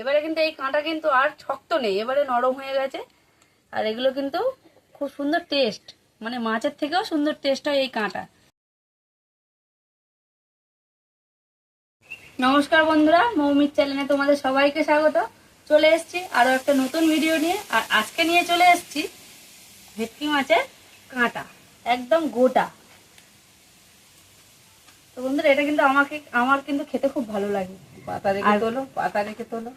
এবারে কিন্তু এই কাঁটা কিন্তু আর শক্ত নেই, এবারে নরম হয়ে গেছে। আর এগুলো কিন্তু খুব সুন্দর টেস্ট, মানে মাছের থেকেও সুন্দর টেস্ট হয় এই কাঁটা। নমস্কার বন্ধুরা, মৌমির চ্যানেলে তোমাদের সবাইকে স্বাগত। চলে এসেছি আরো একটা নতুন ভিডিও নিয়ে। আর আজকে নিয়ে চলে এসেছি ভেটকি মাছের কাঁটা, একদম গোটা। তো বন্ধুরা, এটা কিন্তু আমার কিন্তু খেতে খুব ভালো লাগে। পাতা রেখে তোলো, পাতা রেখে তোলো।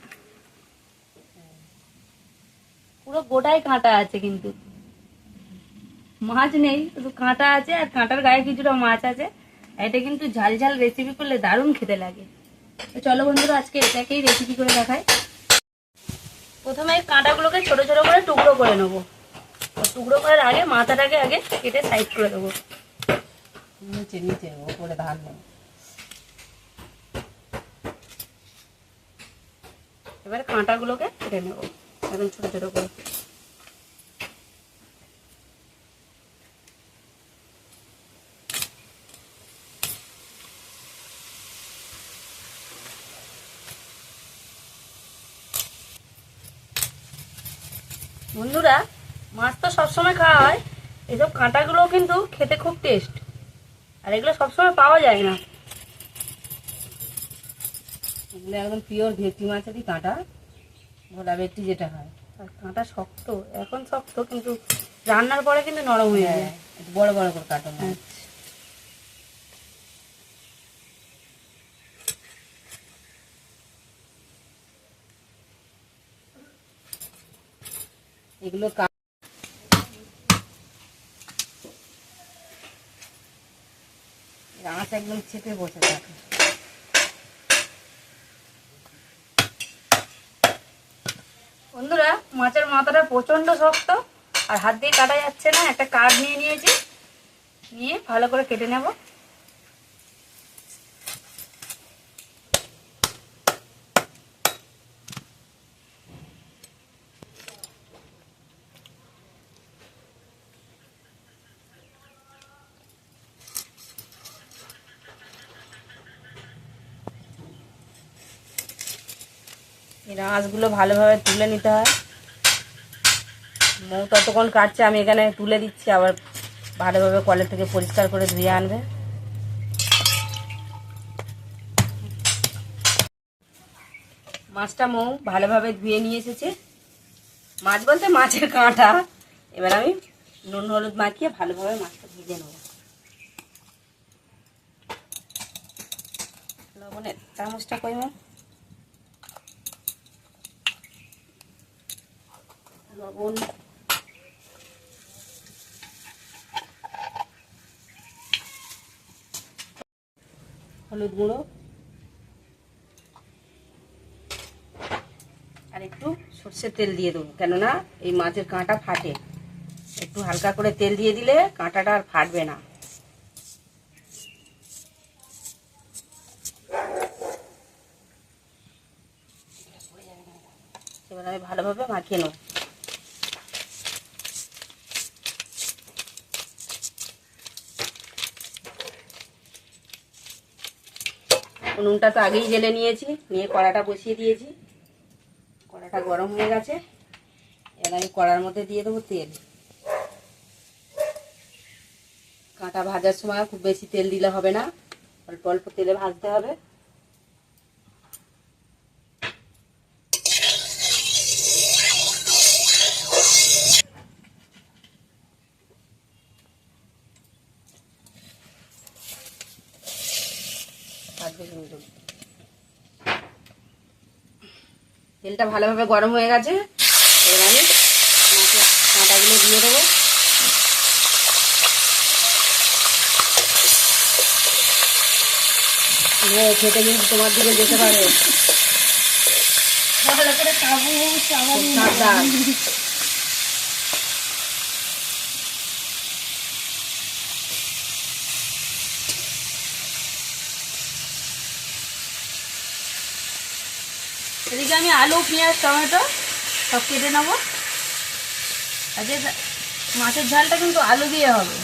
পুরো গোটাই কাঁটা আছে, কিন্তু মাছ নেই, শুধু কাঁটা আছে। আর কাঁটার গায়ে কিছুটা মাছ আছে। এটা কিন্তু ঝাল ঝাল রেসিপি করলে দারুণ খেতে লাগে। তো চলো বন্ধুরা, আজকে এটাকেই রেসিপি করে দেখাই। প্রথমে এই কাঁটাগুলোকে ছোট ছোট করে টুকরো করে নেবো। টুকরো করার আগে মাথাটাকে আগে কেটে সাইড করে দেবো। নিচে নিচে ওপরে ধান নেই। এবারে কাঁটাগুলোকে কেটে নেবো একদম ছোট ছোট করে। বন্ধুরা, মাছ তো সবসময় খাওয়া হয়, এসব কাঁটাগুলো কিন্তু খেতে খুব টেস্ট। আর এগুলো সবসময় পাওয়া যায় না। এগুলো একদম পিওর ভেটকি মাছেরই কাঁটা, ভোলা ভেটকি যেটা হয়। আর কাঁটা শক্ত, এখন শক্ত, কিন্তু রান্নার পরে কিন্তু নরম হয়ে যায়। একটু বড় বড় করে কাটো মাছ। এগুলো আঁচ একদম চেপে বসে থাকে। বন্ধুরা, মাছের মাথাটা প্রচন্ড শক্ত, আর হাত দিয়ে কাটা যাচ্ছে না। একটা কাঠ নিয়ে নিয়েছি, নিয়ে ভালো করে কেটে নেব। এই আঁচগুলো ভালোভাবে তুলে নিতে হয়। মৌ ততক্ষণ কাটছে, আমি এখানে তুলে দিচ্ছি। আবার ভালোভাবে কলের থেকে পরিষ্কার করে ধুয়ে আনবে। মাছটা মৌ ভালোভাবে ধুয়ে নিয়ে এসেছে। মাছ বলতে মাছের কাঁটা। এবার আমি নুন হলুদ মাখিয়ে ভালোভাবে মাছটা ভেজে নেব। লবণের চামচটা কই মৌ? লবণ, হলুদ গুঁড়ো আর একটু সর্ষের তেল দিয়ে দেবো, কেননা এই মাছের কাঁটা ফাটে। একটু হালকা করে তেল দিয়ে দিলে কাঁটাটা আর ফাটবে না। এবার আমি ভালোভাবে মাখিয়ে নেব। উনুনটা তো আগেই জেলে নিয়েছি, নিয়ে কড়াটা বসিয়ে দিয়েছি। কড়াটা গরম হয়ে গেছে। এবার আমি কড়ার মধ্যে দিয়ে দেবো তেল। কাঁটা ভাজার সময় খুব বেশি তেল দিলে হবে না, অল্প অল্প তেলে ভাজতে হবে। তেলটা ভালোভাবে গরম হয়ে গেছে। এবার আমি মাছের কাঁটাগুলো দিয়ে দেবো। খেতে কিন্তু তোমার দিকে যেতে পারে। ভালো করে কাবু সাবধান। এদিকে আমি আলু, পেঁয়াজ, টমেটো সব কেটে নেবো। আজকে মাছের ঝালটা কিন্তু আলু দিয়ে হবে।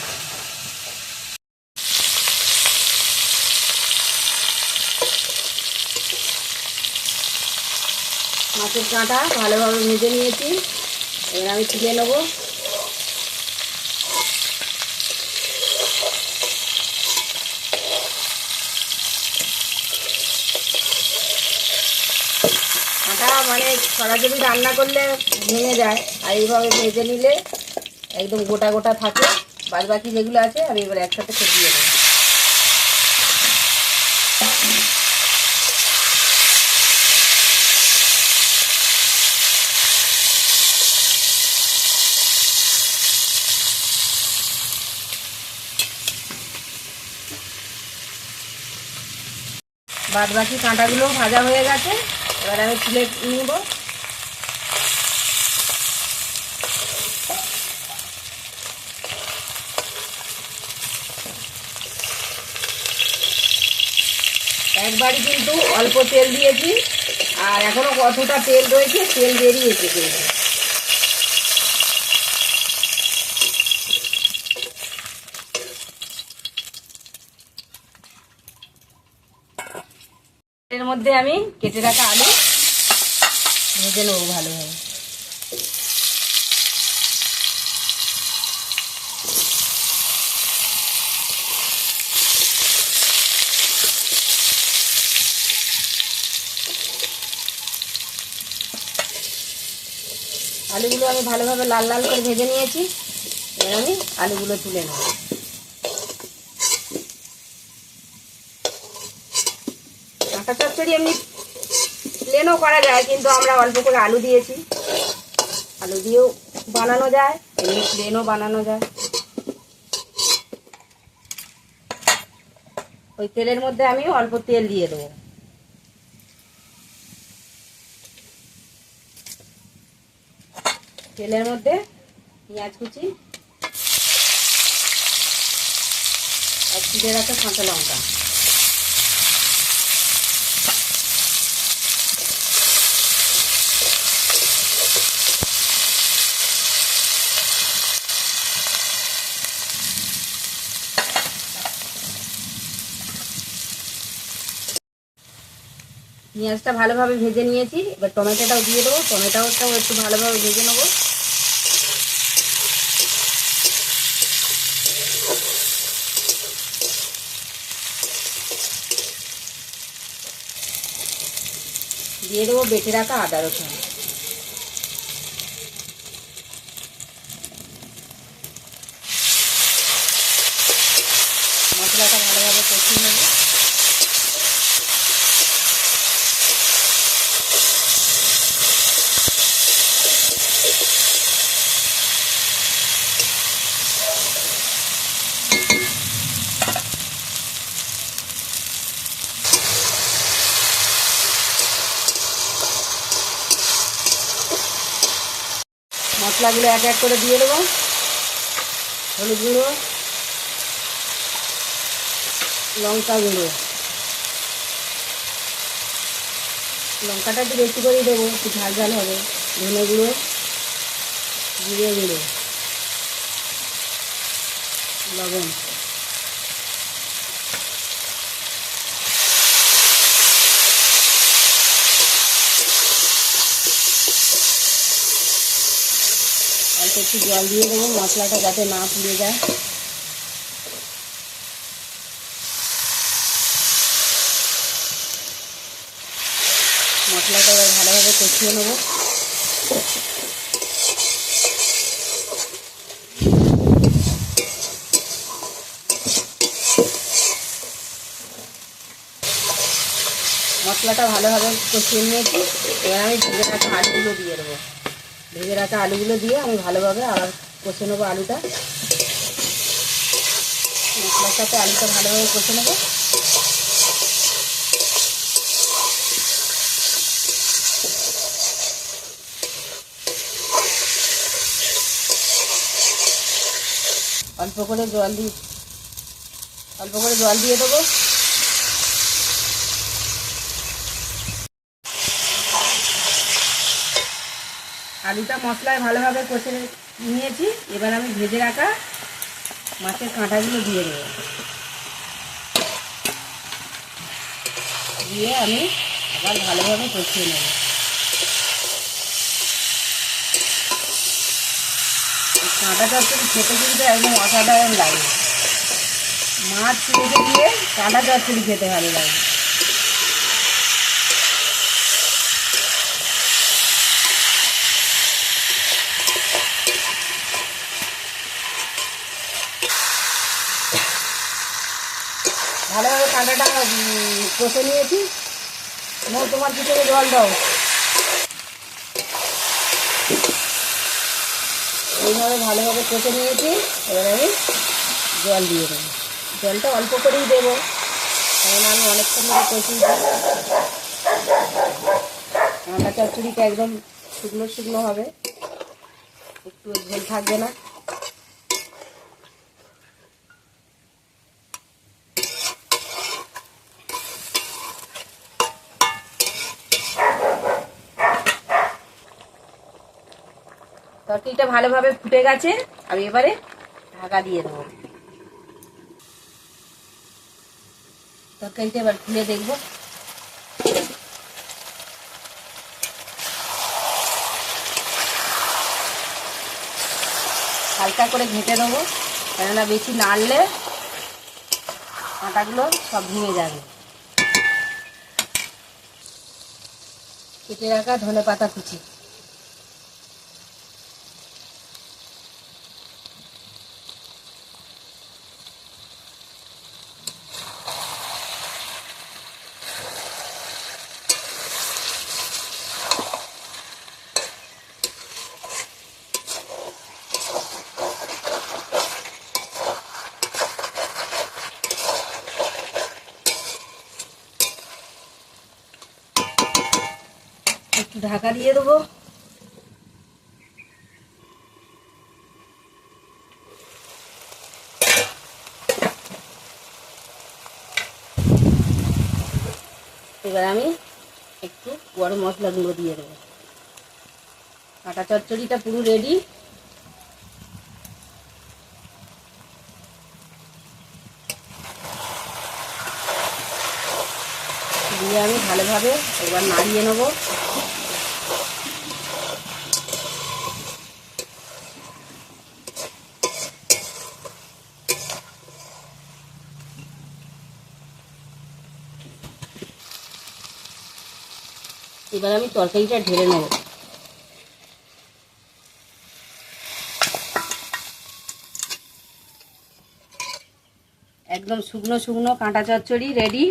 মাছের কাঁটা ভালোভাবে ভেজে নিয়েছি, এবার আমি তুলে নেবো। কাঁটা মানে সরাসরি রান্না করলে ভেঙে যায়, আর এইভাবে ভেজে নিলে একদম গোটা গোটা থাকে। বাদ বাকি যেগুলো আছে আমি এবার একসাথে ফুটিয়ে দেবো। বাদ বাকি কাঁটাগুলো ভাজা হয়ে গেছে, এবার আমি তুলে নিব। একবারই কিন্তু অল্প তেল দিয়েছি, আর এখনো কতটা তেল রয়েছে, তেল বেরিয়েছে কিন্তু। এর মধ্যে আমি কেটে রাখা আলু ভেজে নেবো ভালোভাবে। আলুগুলো আমি ভালোভাবে লাল লাল করে ভেজে নিয়েছি, এবার আমি আলুগুলো তুলে নেব। কাঁটা চচ্চড়ি এমনি প্লেনও করা যায়, কিন্তু আমরা অল্প করে আলু দিয়েছি। আলু দিয়েও বানানো যায়, এমনি প্লেনও বানানো যায়। ওই তেলের মধ্যে আমি অল্প তেল দিয়ে দেবো। তেলের মধ্যে পেঁয়াজ কুচি আর চিড়ে রাখা কাঁচা লঙ্কা, পেঁয়াজটা ভালোভাবে ভেজে নিয়েছি। এবার টমেটোটাও দিয়ে দেবো, টমেটোটাও একটু ভালোভাবে ভেজে নেবো। দিয়ে দেবো বেটে রাখা আদা রসুন। মশলাটা ভালোভাবে কষিয়ে নেব। মশলাগুলো এক এক করে দিয়ে দেবো। হলুদ গুঁড়ো, লঙ্কা গুঁড়ো, লঙ্কাটা একটু বেশি করেই দেবো, একটু ঝাল ঝাল হবে। ধনে গুঁড়ো, জিরে গুঁড়ো, লবণ, অল্প একটু জল দিয়ে দেবো, মশলাটা যাতে না পুড়ে যায়। মশলাটা এবার ভালোভাবে কষিয়ে নেব। মশলাটা ভালোভাবে কষিয়ে নিয়েছি, এবার আমি ভেজে রাখা আলুগুলো দিয়ে দেবো। ভেজে রাখা আলুগুলো দিয়ে আমি ভালোভাবে আবার কষে নেবো আলুটা। মশলার সাথে আলুটা ভালোভাবে কষে নেবো। অল্প করে জল দিয়ে দেবো। আলুটা মশলায় ভালোভাবে কষে নিয়েছি, এবার আমি ভেজে রাখা মাছের কাঁটাগুলো দিয়ে দেবো। দিয়ে আমি আবার ভালোভাবে কষিয়ে নেব। কাঁটা চচ্চড়ি খেতে কিন্তু একদম অসাধারণ লাগে। মাছ রেখে দিয়ে কাঁটা চচ্চড়ি খেতে ভালো লাগে। ভালোভাবে কাঁটাটা কষে নিয়েছি। তোমার পিছনে জল দাও। এইভাবে ভালোভাবে কষে নিয়েছি। এবার আমি জল দিয়ে দেবো। জলটা অল্প করেই দেবো, কারণ আমি অনেকক্ষণ ধরে কষিয়েছি। কাঁটা চচ্চড়িটা একদম শুকনো শুকনো হবে, একটু ঝোল থাকবে না। তরকারিটা ভালোভাবে ফুটে গেছে, আমি এবারে ঢাকা দিয়ে দেবো। তরকারিটা এবার খুলে দেখবো। হালকা করে ঘেঁটে দেবো, কেননা বেশি নাড়লে কাঁটাগুলো সব ভেঙে যাবে। কেটে রাখা ধনে পাতা কুচি, একটু ঢাকা দিয়ে দেবো। এবার আমি একটু গরম মশলা গুঁড়ো দিয়ে দেবো। কাঁটা চচ্চড়িটা পুরো রেডি। দিয়ে আমি ভালোভাবে একবার নাড়িয়ে নেবো। এবার আমি তরকারিটা ঢেলে নেব। একদম শুকনো শুকনো কাঁটা চচ্চড়ি রেডি।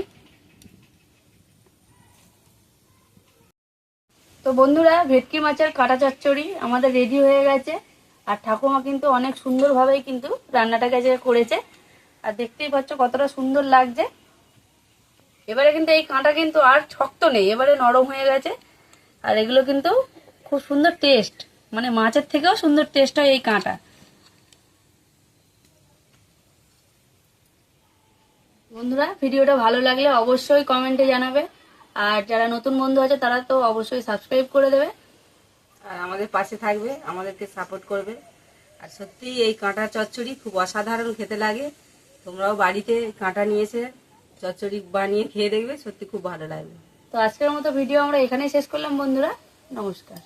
তো বন্ধুরা, ভেটকি মাছের কাঁটা চচ্চড়ি আমাদের রেডি হয়ে গেছে। আর ঠাকুমা কিন্তু অনেক সুন্দরভাবেই কিন্তু রান্নাটাকে যে করেছে, আর দেখতেই পাচ্ছ কতটা সুন্দর লাগছে। এবারে কিন্তু এই কাঁটা কিন্তু আর শক্ত নেই, এবারে নরম হয়ে গেছে। আর এগুলো কিন্তু খুব সুন্দর টেস্ট, মানে মাছের থেকেও সুন্দর টেস্ট হয় এই কাঁটা। বন্ধুরা, ভিডিওটা ভালো লাগলে অবশ্যই কমেন্টে জানাবে। আর যারা নতুন বন্ধু আছে তারা তো অবশ্যই সাবস্ক্রাইব করে দেবে। আর আমাদের পাশে থাকবে, আমাদেরকে সাপোর্ট করবে। আর সত্যি এই কাঁটা চচ্চড়ি খুব অসাধারণ খেতে লাগে। তোমরাও বাড়িতে কাঁটা নিয়ে এসে চচ্চড়ি বানিয়ে খেয়ে দেখবে, সত্যি খুব ভালো লাগবে। তো আজকের মতো ভিডিও আমরা এখানেই শেষ করলাম বন্ধুরা। নমস্কার।